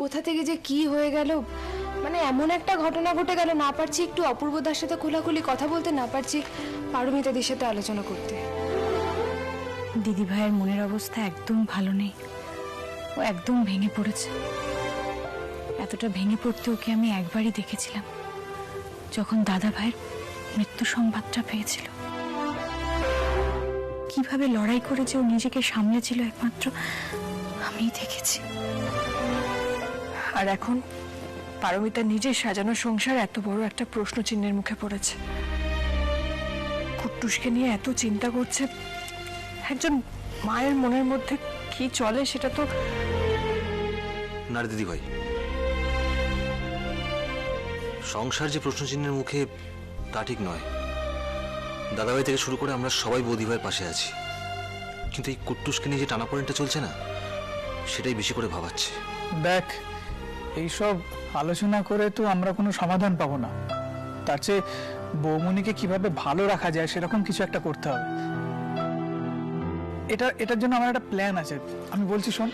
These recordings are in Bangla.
কোথা থেকে যে কি হয়ে গেল, মানে এমন একটা ঘটনা ঘটে গেল, না পারছি একটু অপূর্বদার সাথে খোলাখুলি কথা বলতে, না পারছি পারমিতাদের সাথে আলোচনা করতে। দিদি ভাইয়ের মনের অবস্থা একদম ভালো নেই, ও একদম ভেঙে পড়েছে। এতটা ভেঙে পড়তে ওকে আমি একবারই দেখেছিলাম, যখন দাদা ভাইয়ের মৃত্যু সংবাদটা পেয়েছিল। কিভাবে লড়াই করে যে ও নিজেকে সামলেছিল একমাত্র আমিই দেখেছি। আর এখন পারমিতা নিজের সাজানো সংসার এত বড় একটা প্রশ্ন চিহ্নের মুখে পড়েছে। কুট্টুসকে নিয়ে এত চিন্তা করছে। একজন মায়ের মনের মধ্যে কি চলে সেটা তো। না রে দিদি ভাই, সংসার যে প্রশ্ন চিহ্নের মুখে তা ঠিক নয়। দাদাভাই থেকে শুরু করে আমরা সবাই বৌদি ভাইয়ের পাশে আছি, কিন্তু এই কুট্টুসকে নিয়ে যে টানাপোড়েনটা চলছে না, সেটাই বেশি করে ভাবাচ্ছে। দেখ, এইসব আলোচনা করে তো আমরা কোনো সমাধান পাবো না। তার চেয়ে বৌমনিকে কিভাবে ভালো রাখা যায় সেরকম কিছু একটা করতে হবে। এটার জন্য আমার একটা প্ল্যান আছে, আমি বলছি শোন।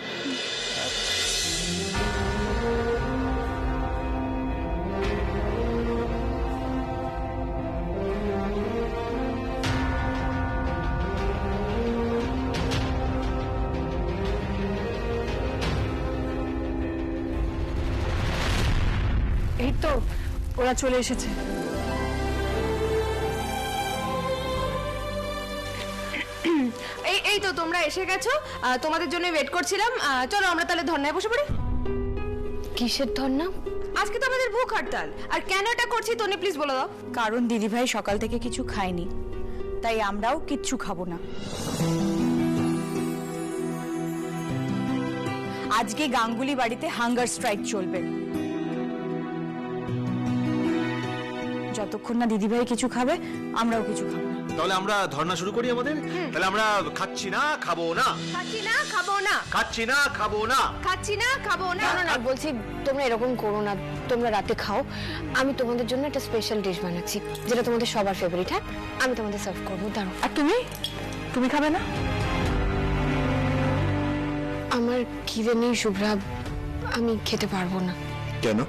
এই তো ওরা চলে এসেছে। এই তো তোমরা এসে গেছো, তোমাদের জন্য ওয়েট করছিলাম। চলো আমরা তাহলে ধর্নায় বসে পড়ি। কিসের ধর্না? আজকে তো আমাদের ভুখ হরতাল। আর কেন এটা করছি তনি প্লিজ বলে দাও। কারণ দিদি ভাই সকাল থেকে কিছু খায়নি, তাই আমরাও কিচ্ছু খাবো না। আজকে গাঙ্গুলি বাড়িতে হাঙ্গার স্ট্রাইক চলবে। যতক্ষণ না দিদি ভাই কিছু খাবে, আমরাও কিছু খাবো না। তাহলে আমরা ধর্ণা শুরু করি আমাদের। তাহলে আমরা খাচ্ছি না খাবো না, খাচ্ছি না খাবো না, খাচ্ছি না খাবো না, খাচ্ছি না খাবো না। না না, বলছি তোমরা এরকম করো না, তোমরা রাতে খাও। আমি তোমাদের জন্য একটা স্পেশাল ডিশ বানাচ্ছি, যেটা তোমাদের সবার ফেভারিট। হ্যাঁ, আমি তোমাদের সার্ভ করবো, দাঁড়াও। আর তুমি খাবে না? আমার খিদে নেই শুভ্রা, আমি খেতে পারবো না। কেন?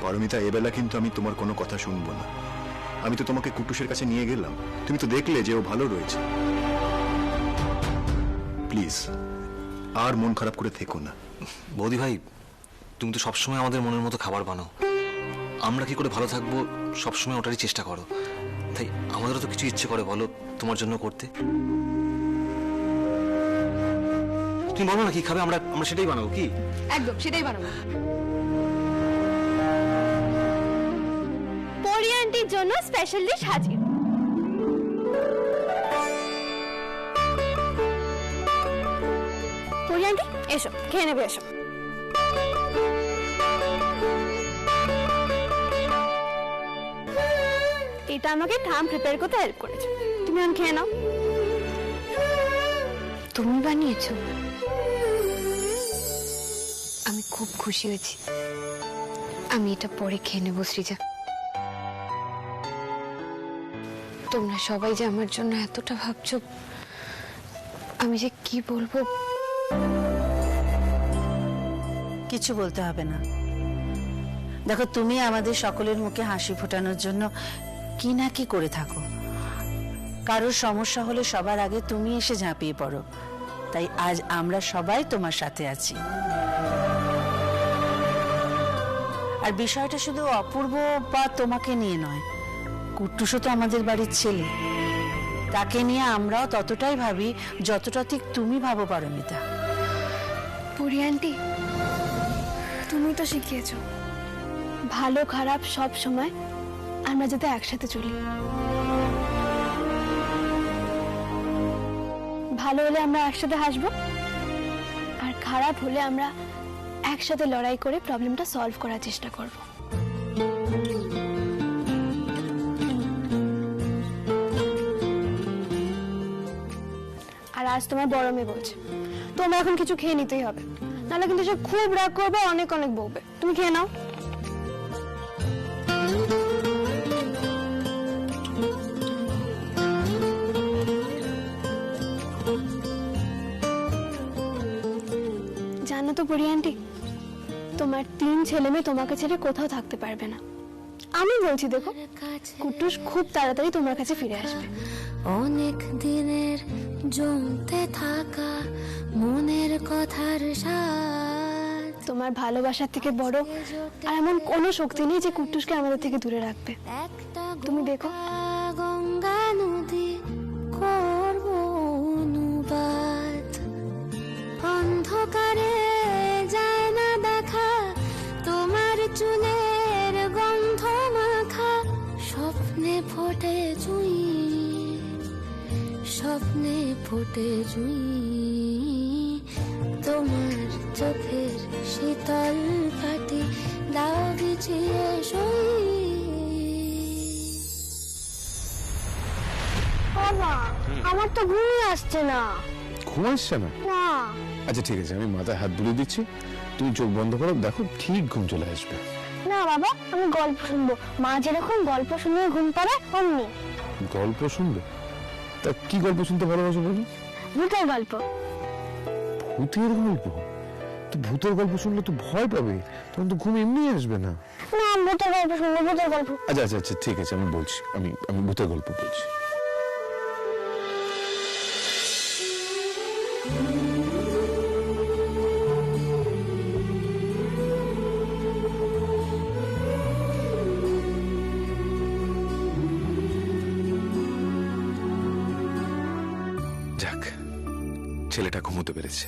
পারমিতা, এবেলা কিন্তু আমি তোমার কোনো কথা শুনবো না। আমি তো তোমাকে কুটুসের কাছে নিয়ে গেলাম, তুমি তো দেখলে যে ও ভালো রয়েছে। প্লিজ আর মন খারাপ করে থেকো না। বৌদি ভাই, তুমি তো সবসময় আমাদের মনের মতো খাবার বানাও। আমরা কি করে ভালো থাকবো সবসময় ওটারই চেষ্টা করো। তাই আমাদেরও তো কিছু ইচ্ছে করে বলো তোমার জন্য করতে। তুমি বলো না কি খাবে, আমরা সেটাই বানাবো। কি একদম সেটাই বানাবো। পরি আন্টির জন্য স্পেশাল ডিশ হাজির। পরি আন্টি এসো, খেয়ে নেবে, এসো। এটা আমাকে ঠাম প্রিপেয়ার করতে হেল্প করেছে, তুমি এখন খেয়ে নাও। তুমি বানিয়েছো? আমি খুব খুশি হয়েছি। আমি এটা পরে খেয়ে নেবো সৃজা। তোমরা সবাই যে আমার জন্য এতটা ভাবছো, আমি যে কি বলবো। কিছু বলতে হবে না। দেখো, তুমি আমাদের সকলের মুখে হাসি ফোটানোর জন্য কি না কি করে থাকো। কারোর সমস্যা হলে সবার আগে তুমি এসে ঝাঁপিয়ে পড়ো। তাই আজ আমরা সবাই তোমার সাথে আছি। আর বিষয়টা শুধু অপূর্ব বা তোমাকে নিয়ে নয়, কুট্টুসও তো আমাদের বাড়ির ছেলে। তাকে নিয়ে আমরাও ততটাই ভাবি যতটা ঠিক তুমি ভাবো পারমিতা। পরি আন্টি, তুমি তো শিখিয়েছো ভালো খারাপ সব সময় আমরা যাতে একসাথে চলি। ভালো হলে আমরা একসাথে হাসবো, আর খারাপ হলে আমরা একসাথে লড়াই করে প্রবলেমটা সলভ করার চেষ্টা করব। আর আজ তোমার বড় মেয়ে বলছে তোমরা এখন কিছু খেয়ে নিতেই হবে, নাহলে কিন্তু সে খুব রাগ করবে, অনেক অনেক বকবে। তুমি খেয়ে নাও। জানো তো পরি আন্টি, তোমার 3 ছেলে মেয়ে তোমাকে ছেড়ে কোথাও থাকতে পারবে না। আমি বলছি দেখো, কুট্টুস খুব তাড়াতাড়ি তোমার কাছে ফিরে আসবে। অনেক দিনের জমতে থাকা মনের কথার সার, তোমার ভালোবাসার থেকে বড় আর এমন কোনো শক্তি নেই যে কুট্টুসকে আমাদের থেকে দূরে রাখবে। তুমি দেখো, গঙ্গা নদী করব অনুবাদ, অন্ধকারে যায় না দেখা তোমার চুলের গন্ধ মাখা, স্বপ্নে ফোটে জুঁই, স্বপ্নে ফোটে জুঁই, তোমার চোখের শীতল পাটি দাও বিছিয়ে সই। বাবা, আমার তো ঘুমই আসছে না। ঘুম আসছে না? না। আচ্ছা ঠিক আছে, আমি মাথায় হাত বুলিয়ে দিচ্ছি, তুমি চোখ বন্ধ করো, দেখো ঠিক ঘুম চলে আসবে। না বাবা, আমি গল্প শুনবো। মা যেরকম গল্প শুনে ঘুম পাড়ায় অমনি। গল্প শুনবে? তা কি গল্প শুনতে ভালোবাসো বলো? ভূতের গল্প। ভূতের গল্প? তো ভূতের গল্প শুনলে তো ভয় পাবে, তখন তো ঘুম এমনি আসবে না। না, ভূতের গল্প শুনবো, ভূতের গল্প। আচ্ছা আচ্ছা আচ্ছা ঠিক আছে, আমি বলছি, আমি ভূতের গল্প বলছি। যাক, ছেলেটা ঘুমোতে পেরেছে।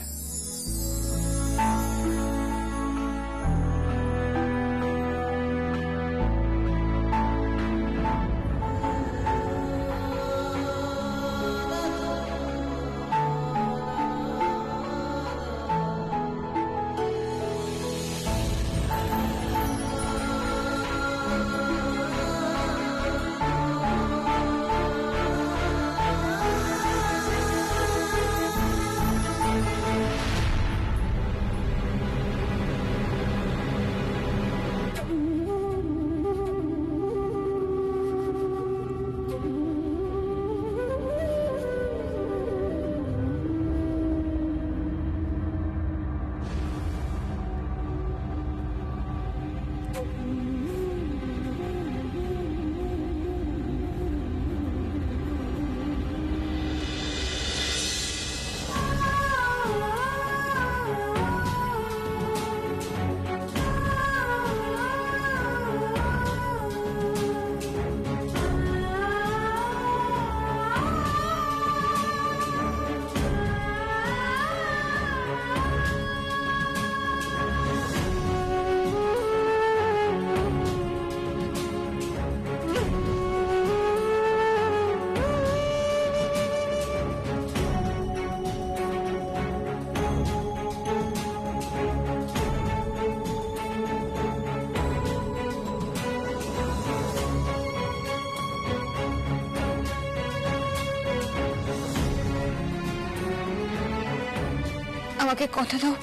আমাকে কথা দাও,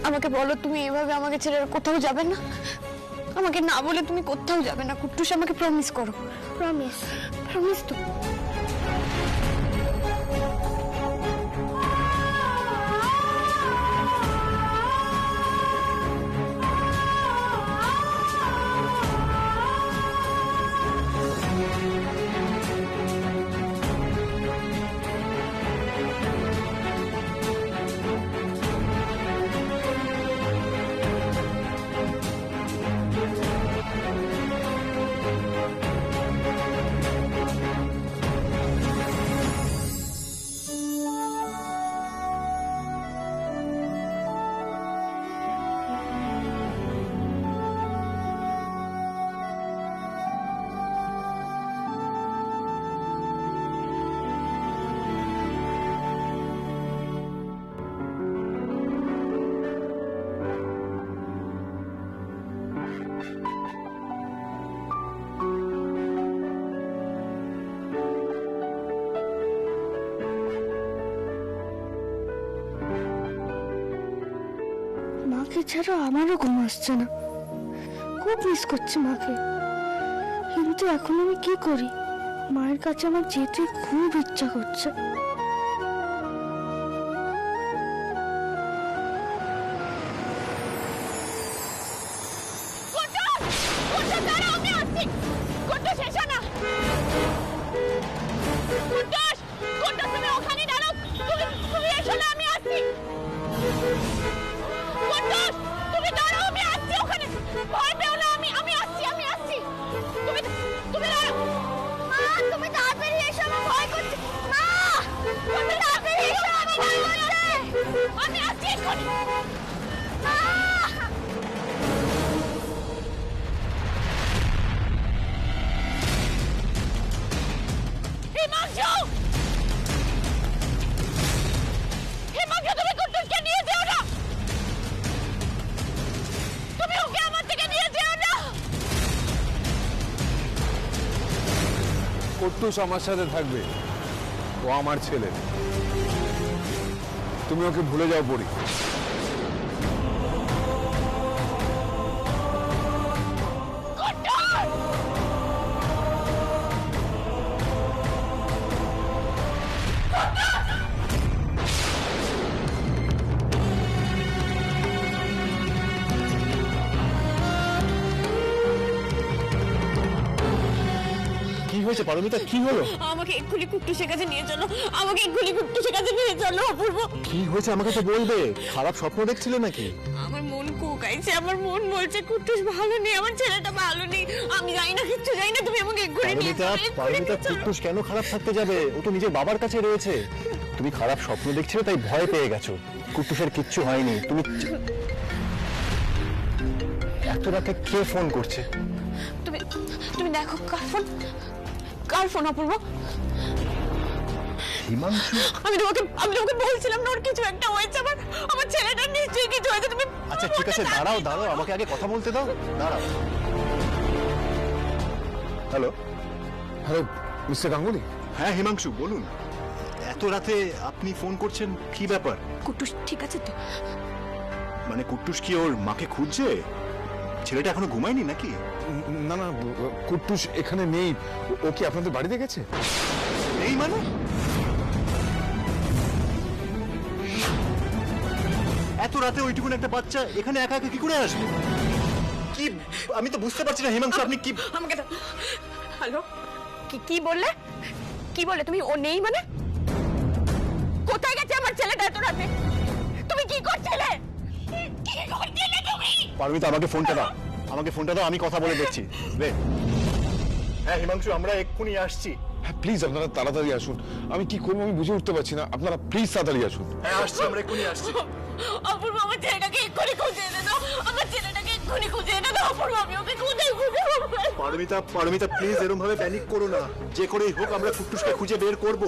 আমাকে বলো তুমি এভাবে আমাকে ছেড়ে আর কোথাও যাবে না। আমাকে না বলে তুমি কোথাও যাবে না কুট্টুস, আমাকে প্রমিস করো। প্রমিস? প্রমিস তো। মাকে ছাড়া আমারও ঘুম আসছে না, খুব মিস করছি মাকে। কিন্তু এখন আমি কি করি? মায়ের কাছে আমার যেতে খুব ইচ্ছা করছে। কুট্টুস আমার সাথে থাকবে, ও আমার ছেলে। তুমি ওকে ভুলে যাও পরি। কি হয়েছে পারমিতা, কি হলো? আমাকে এক্ষুনি কুট্টুসের কাছে নিয়ে চলো, আমাকে এক্ষুনি কুট্টুসের কাছে নিয়ে চলো অপূর্ব। কি হয়েছে আমাকে তো বলবে। খারাপ স্বপ্ন দেখছিলে নাকি? আমার মন কোকাইছে, আমার মন বলছে কুট্টুস ভালো নেই, আমার ছেলেটা ভালো নেই। আমি জানি না, কিচ্ছু জানি না, তুমি আমাকে এক্ষুনি নিয়ে পারমিতা, চলো। পারমিতা, কুট্টুস কেন খারাপ থাকতে যাবে? ও তো নিজের বাবার কাছে রয়েছে। তুমি খারাপ স্বপ্ন দেখছিলে তাই ভয় পেয়ে গেছো। কুট্টুসের কিচ্ছু হয়নি। তুমি এত রাতে কে ফোন করছে? তুমি তুমি দেখো কার ফোন অপূর্ব? হিমাংশু। আমি তোমাকে বলছিলাম না ওর কিছু একটা হয়েছে, আমার ছেলেটার নিশ্চয়ই কিছু হয়েছে। তুমি আচ্ছা ঠিক আছে, দাঁড়াও দাঁড়াও, আমাকে আগে কথা বলতে দাও, দাঁড়াও। Hello hello mister Ganguly. হ্যাঁ হিমাংশু বলুন। এত রাতে আপনি ফোন করছেন, কি ব্যাপার? কুট্টুস ঠিক আছে তো? মানে কুট্টুস কি ওর মাকে খুঁজছে? ছেলেটা এখনো ঘুমায়নি নাকি? না না, কুট্টুস এখানে নেই। ও কি আপনাদের বাড়িতে গেছে? নেই মানে? এত রাতে ওইটুকুন একটা বাচ্চা এখানে একা একা কি করে আসবে? কি আমি তো বুঝতে পারছি না হিমাংশু, আপনি কি আমাকে হ্যালো কি বললে? কি বললে তুমি? ও নেই মানে? কোথায় গেছে আমার ছেলেটা এত রাতে? তুমি কি করছিলে? কি করছিলে তুমি? পারমিতা আমাকে ফোনটা দাও, আমাকে ফোনটা দাও, আমি কথা বলে দেখছি। রে হ্যাঁ হিমাংশু, আমরা এক্ষুনি আসছি। হ্যাঁ প্লিজ আপনারা তাড়াতাড়ি আসুন। আমি কি করবো আমি বুঝে উঠতে পারছি না। আপনারা প্লিজ তাড়াতাড়ি আসুন। হ্যাঁ আসছি, আমরা এক্ষুনি আসছি। অপূর্ব আমার ছেলেটাকে এক্ষুনি খুঁজে এনে দাও, আমার ছেলেটাকে এক্ষুনি খুঁজে এনে দাও অপূর্ব। আমি ওকে খুঁজে পারমিতা, পারমিতা প্লিজ এরকম ভাবে প্যানিক করো না। যে করেই হোক আমরা কুট্টুসকে খুঁজে বের করব।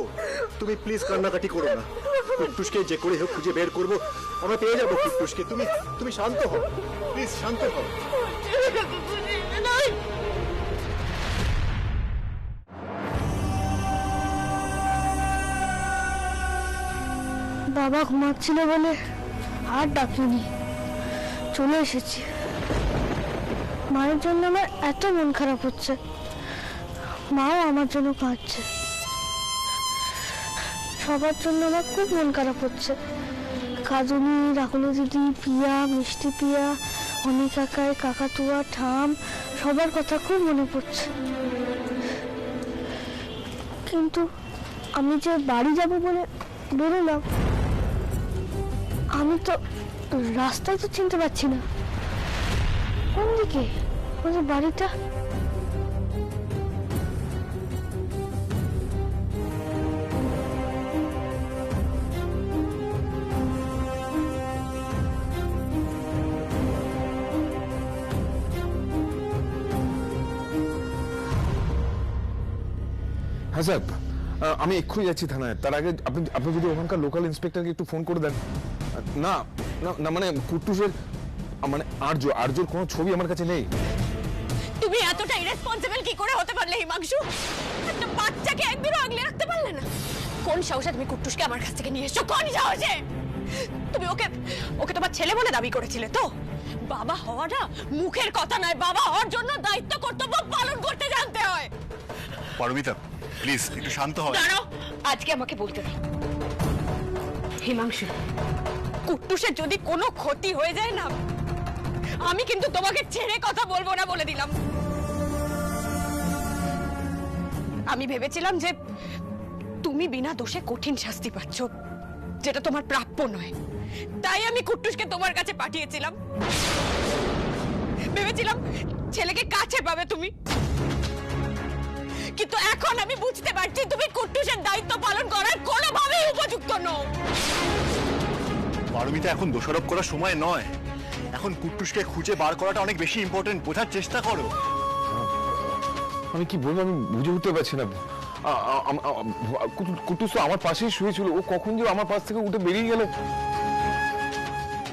তুমি প্লিজ কান্নাকাটি করো না। কুট্টুসকে যে করে হোক খুঁজে বের করব, আমরা পেয়ে যাবো কুট্টুসকে। তুমি শান্ত হও, প্লিজ শান্ত হও। বাবা ঘুমাচ্ছিল বলে আর ডাকিনি, চলে এসেছি। মায়ের জন্য আমার এত মন খারাপ হচ্ছে, মাও আমার জন্য কাঁদছে। সবার জন্য আমার খুব মন খারাপ হচ্ছে। কাজনী, রাকুলি দিদি, পিয়া, মিষ্টি পিয়া, অনি কাকাই, কাকাতুয়া, ঠাম, সবার কথা খুব মনে পড়ছে। কিন্তু আমি যে বাড়ি যাব বলে বেরোলাম, আমি তো রাস্তায় তো চিনতে পারছি না কোন দিকে ওদের বাড়িটা। হ্যাঁ স্যার, আমি এক্ষুনি যাচ্ছি থানায়। তার আগে আপনি যদি ওখানকার লোকাল ইন্সপেক্টরকে একটু ফোন করে দেন। না না না, মানে কুট্টুসের মানে আর্যর কোনো ছবি আমার কাছে নেই। তুমি এতটা ইরেসপন্সিবল কি করে হতে পারলে হিমাংশু? একটা বাচ্চাকে একদিনও আগলে রাখতে পারলে না? কোন সাহসে তুমি কুট্টুসকে আমার কাছ থেকে নিয়ে এসছো? কোন সাহসে? তুমি ওকে তোমার ছেলে বলে দাবি করেছিলে তো? বাবা হওয়াটা মুখের কথা নয়, বাবা হওয়ার জন্য দায়িত্ব কর্তব্য পালন করতে জানতে হয়। পারমিতা প্লিজ একটু শান্ত হও। দাঁড়াও, আজকে আমাকে বলতে দাও হিমাংশু, কুট্টুসের যদি কোনো ক্ষতি হয়ে যায় না, আমি কিন্তু তোমাকে ছেড়ে কথা বলবো না বলে দিলাম। আমি ভেবেছিলাম যে তুমি বিনা দোষে কঠিন শাস্তি পাচ্ছ, যেটা তোমার প্রাপ্য নয়। তাই আমি কুট্টুসকে তোমার কাছে পাঠিয়েছিলাম। ভেবেছিলাম ছেলেকে কাছে পাবে তুমি, কিন্তু এখন আমি বুঝতে পারছি তুমি কুট্টুসের দায়িত্ব পালন করার কোনোভাবেই উপযুক্ত নও। পারমিতা, এখন দোষারোপ করার সময় নয়। এখন কুট্টুসকে খুঁজে বার করাটা অনেক বেশি ইম্পর্টেন্ট। বোঝার চেষ্টা করো। আমি কি বলবো আমি বুঝে উঠতে পারছি না। কুট্টুস তো আমার পাশেই শুয়েছিল, ও কখন যে আমার পাশ থেকে উঠে বেরিয়ে গেল।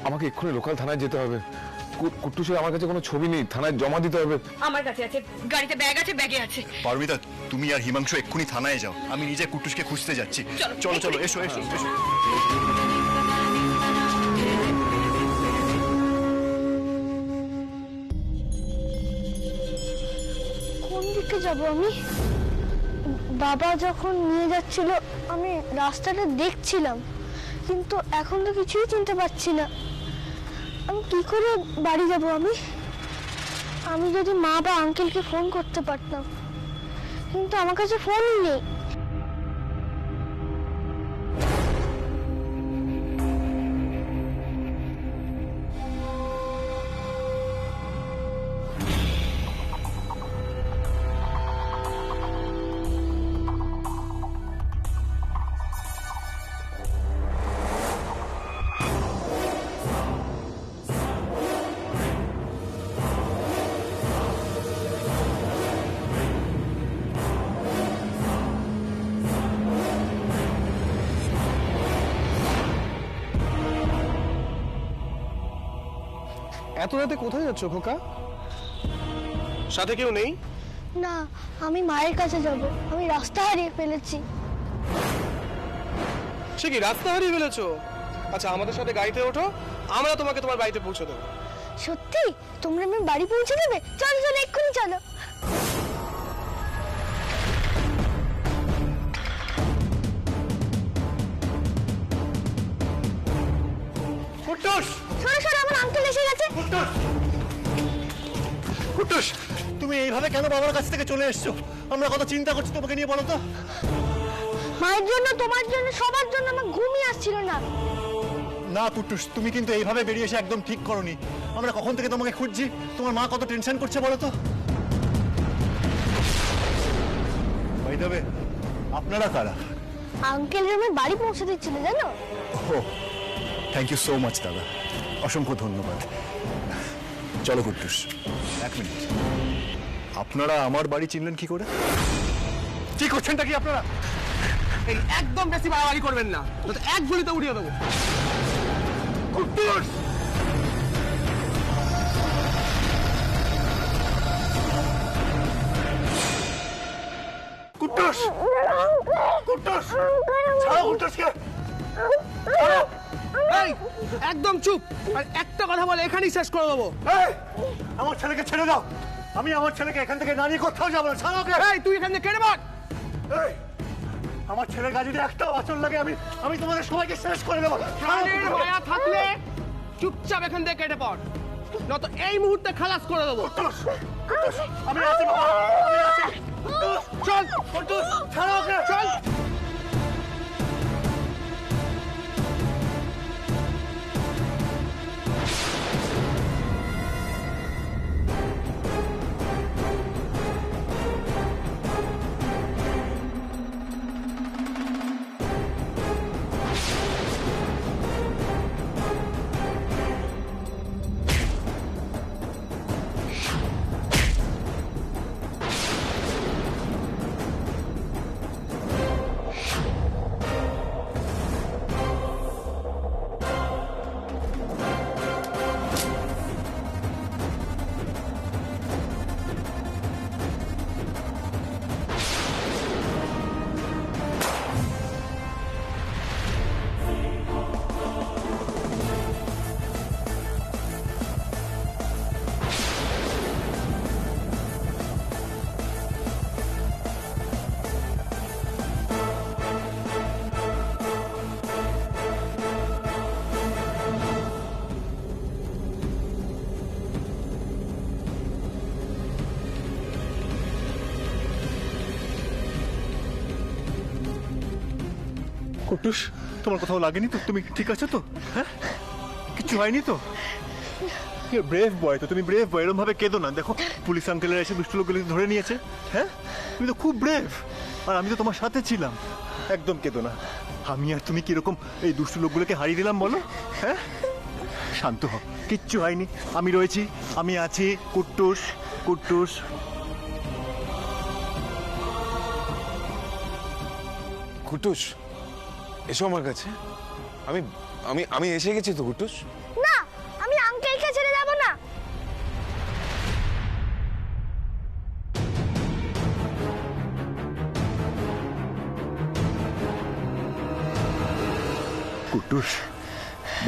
আমাকে এক্ষুনি লোকাল থানায় যেতে হবে। কুট্টুসের আমার কাছে কোনো ছবি নেই, থানায় জমা দিতে হবে। আমার কাছে আছে, গাড়িতে ব্যাগ আছে, ব্যাগে আছে। পারমিতা, তুমি আর হিমাংশু এক্ষুনি থানায় যাও, আমি নিজে কুট্টুসকে খুঁজতে যাচ্ছি। চলো চলো, এসো এসো এসো। কোন দিকে যাব আমি? বাবা যখন নিয়ে যাচ্ছিল আমি রাস্তাটা দেখছিলাম, কিন্তু এখন তো কিছুই চিনতে পারছি না। আমি কি করে বাড়ি যাব? আমি যদি মা বা আঙ্কেলকে ফোন করতে পারতাম, কিন্তু আমার কাছে ফোনই নেই। এত রাতে কোথায় যাচ্ছ খোকা? সাথে কেউ নেই? না, আমি মায়ের কাছে যাব। আমি রাস্তা হারিয়ে ফেলেছি। সে কি, রাস্তা হারিয়ে ফেলেছো? আচ্ছা, আমাদের সাথে গাড়িতে ওঠো, আমরা তোমাকে তোমার বাড়িতে পৌঁছে দেবো। সত্যি? তোমরা আমার বাড়ি পৌঁছে দেবে? চলো চলো, এক্ষুনি চলো। কুট্টুস! সরো সরো, আমার আঙ্কেল এসে গেছে। কুট্টুস, তুমি এইভাবে কেন বাবার কাছ থেকে চলে এসছো? আমরা কত চিন্তা করছি তোমাকে নিয়ে, বলো তো। মায়ের জন্য, তোমার জন্য, সবার জন্য আমার ঘুমই আসছিল না। না কুট্টুস, তুমি কিন্তু এইভাবে বেরিয়ে এসে একদম ঠিক করনি। আমরা কখন থেকে তোমাকে খুঁজছি, তোমার মা কত টেনশন করছে বলো তো। ভাই দেবে, আপনারা কারা? আঙ্কেল আমার বাড়ি পৌঁছে দিচ্ছিল, জানো? ও, থ্যাংক ইউ সো মাচ দাদা, অসংখ্য ধন্যবাদ। চলো কুট্টুস, এক মিনিট, আপনারা আমার বাড়ি চিনলেন কি করে? কি করছেনটা কি আপনারা? এই একদম বেশি বাড়াবাড়ি করবেন না, তো এক গুলিতে উড়িয়ে দেবো। কুট্টুস! কুট্টুস! কুট্টুস! ছাড়ো কুট্টুসকে! এই, একদম চুপ, আর একটা কথা বলে এখানেই শেষ করে দেবো। এই, আমার ছেলেকে ছেড়ে দাও। আমি আমার ছেলেকে এখান থেকে না নিয়ে কোথাও যাবো না। ছাড়ো ওকে। এই, তুই এখান থেকে কেটে পড়। এই, আমার ছেলের গাড়ি যদি একটাও আচর লাগে, আমি তোমাদের সবাইকে শেষ করে দেবো। প্রাণের মায়া থাকলে চুপচাপ এখান থেকে কেটে পড়, নয়তো এই মুহূর্তে খালাস করে দেবো। কুট্টুস! কুট্টুস! আমি আছি বাবা, আমি আছি। কুট্টুস! চল কুট্টুস! ছাড়ো ওকে। চল। কুট্টুস, তোমার কোথাও লাগেনি তো? তুমি ঠিক আছো তো? হ্যাঁ, কিছু হয়নি তো? ব্রেভ বয় তো তুমি, ব্রেভ বয়। এরকম ভাবে কেঁদো না। দেখো, পুলিশ আঙ্কেলের এসে দুষ্ট লোকগুলোকে ধরে নিয়েছে। হ্যাঁ, তুমি তো খুব ব্রেভ, আর আমি তো তোমার সাথে ছিলাম। একদম কেঁদো না। আমি আর তুমি কিরকম এই দুষ্ট লোকগুলোকে হারিয়ে দিলাম বলো? হ্যাঁ, শান্ত হও, কিচ্ছু হয়নি। আমি রয়েছি, আমি আছি। কুট্টুস, কুট্টুস। কুট্টুস, এসো আমার কাছে। আমি আমি আমি এসে গেছি তো কুট্টুস। না, আমি আঙ্কেলকে ছেড়ে যাব না। কুট্টুস,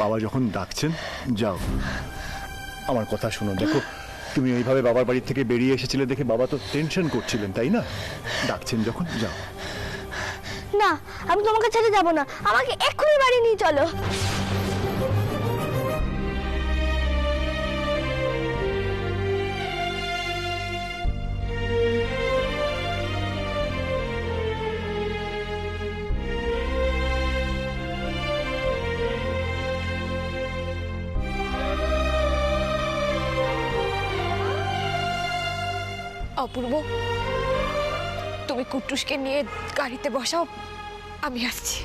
বাবা যখন ডাকছেন যাও। আমার কথা শোনো, দেখো তুমি এইভাবে বাবার বাড়ি থেকে বেরিয়ে এসেছিলে দেখে বাবা তো টেনশন করছিলেন, তাই না? ডাকছেন যখন যাও। না, আমি তোমাকে ছেড়ে যাব না, আমাকে এক্ষুনি বাড়ি নিয়ে চলো। অপূর্ব, তুমি কুট্টুসকে নিয়ে গাড়িতে বসাও, আমি আসছি।